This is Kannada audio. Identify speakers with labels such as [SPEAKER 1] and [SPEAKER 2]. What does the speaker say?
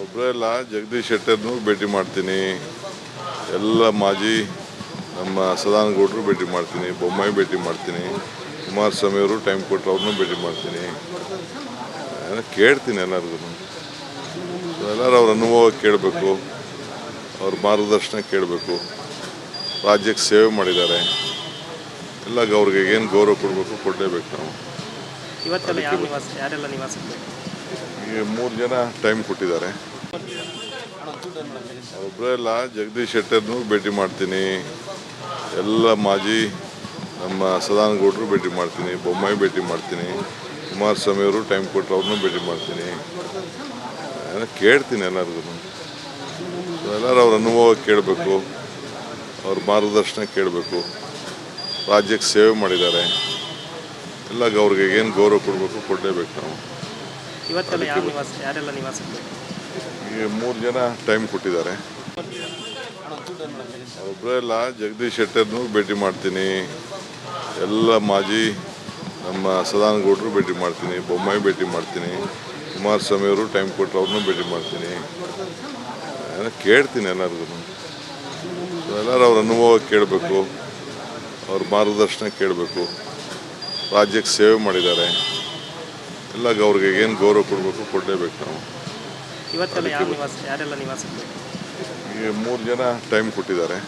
[SPEAKER 1] ಒಬ್ಬರೇ ಅಲ್ಲ, ಜಗದೀಶ್ ಶೆಟ್ಟರ್ನೂ ಭೇಟಿ ಮಾಡ್ತೀನಿ, ಎಲ್ಲ ಮಾಜಿ ನಮ್ಮ ಸದಾನಗೌಡರು ಭೇಟಿ ಮಾಡ್ತೀನಿ, ಬೊಮ್ಮಾಯಿ ಭೇಟಿ ಮಾಡ್ತೀನಿ, ಕುಮಾರಸ್ವಾಮಿ ಅವರು ಟೈಮ್ ಕೊಟ್ಟರು ಅವ್ರನ್ನೂ ಭೇಟಿ ಮಾಡ್ತೀನಿ. ಕೇಳ್ತೀನಿ ಎಲ್ಲರಿಗೂ. ಎಲ್ಲರೂ ಅವ್ರ ಅನುಭವ ಕೇಳಬೇಕು, ಅವ್ರ ಮಾರ್ಗದರ್ಶನ ಕೇಳಬೇಕು. ರಾಜ್ಯಕ್ಕೆ ಸೇವೆ ಮಾಡಿದ್ದಾರೆ, ಎಲ್ಲ ಅವ್ರಿಗೆ ಏನು ಗೌರವ ಕೊಡಬೇಕು ಕೊಡಲೇಬೇಕು ನಾವು.
[SPEAKER 2] ಇವತ್ತೆಲ್ಲ ಯಾರೆಲ್ಲ ನಿವಾಸ
[SPEAKER 1] ಈಗ 3 ಜನ ಟೈಮ್ ಕೊಟ್ಟಿದ್ದಾರೆ. ಒಬ್ಬರೇ ಅಲ್ಲ, ಜಗದೀಶ್ ಶೆಟ್ಟರ್ನೂ ಭೇಟಿ ಮಾಡ್ತೀನಿ, ಎಲ್ಲ ಮಾಜಿ ನಮ್ಮ ಸದಾನಗೌಡರು ಭೇಟಿ ಮಾಡ್ತೀನಿ, ಬೊಮ್ಮಾಯಿ ಭೇಟಿ ಮಾಡ್ತೀನಿ, ಕುಮಾರಸ್ವಾಮಿ ಅವರು ಟೈಮ್ ಕೊಟ್ಟರು ಅವ್ರನ್ನೂ ಭೇಟಿ ಮಾಡ್ತೀನಿ. ಕೇಳ್ತೀನಿ ಎಲ್ಲರಿಗೂ. ಎಲ್ಲರೂ ಅವ್ರ ಅನುಭವ ಕೇಳಬೇಕು, ಅವ್ರ ಮಾರ್ಗದರ್ಶನ ಕೇಳಬೇಕು. ರಾಜ್ಯಕ್ಕೆ ಸೇವೆ ಮಾಡಿದ್ದಾರೆ, ಎಲ್ಲ ಅವ್ರಿಗೆ ಏನು ಗೌರವ ಕೊಡಬೇಕು ಕೊಡಲೇಬೇಕು ನಾವು.
[SPEAKER 2] ಇವತ್ತೆಲ್ಲ ಯಾರೆಲ್ಲ ನಿವಾಸ
[SPEAKER 1] ಈಗ 3 ಜನ ಟೈಮ್ ಕೊಟ್ಟಿದ್ದಾರೆ. ಒಬ್ಬರೇ ಅಲ್ಲ, ಜಗದೀಶ್ ಶೆಟ್ಟರ್ನೂ ಭೇಟಿ ಮಾಡ್ತೀನಿ, ಎಲ್ಲ ಮಾಜಿ ನಮ್ಮ ಸದಾನಗೌಡರು ಭೇಟಿ ಮಾಡ್ತೀನಿ, ಬೊಮ್ಮಾಯಿ ಭೇಟಿ ಮಾಡ್ತೀನಿ, ಕುಮಾರಸ್ವಾಮಿ ಅವರು ಟೈಮ್ ಕೊಟ್ಟರು ಅವ್ರನ್ನೂ ಭೇಟಿ ಮಾಡ್ತೀನಿ. ಕೇಳ್ತೀನಿ ಎಲ್ಲರಿಗೂ. ಎಲ್ಲರೂ ಅವ್ರ ಅನುಭವ ಕೇಳಬೇಕು, ಅವ್ರ ಮಾರ್ಗದರ್ಶನ ಕೇಳಬೇಕು. ರಾಜ್ಯಕ್ಕೆ ಸೇವೆ ಮಾಡಿದ್ದಾರೆ, ಎಲ್ಲ ಅವ್ರಿಗೆ ಏನು ಗೌರವ ಕೊಡಬೇಕು ಕೊಡಲೇಬೇಕು ನಾವು.
[SPEAKER 2] ಇವತ್ತೆಲ್ಲ ಯಾರೆಲ್ಲ ನಿವಾಸ
[SPEAKER 1] ಈಗ 3 ಜನ ಟೈಮ್ ಕೊಟ್ಟಿದ್ದಾರೆ.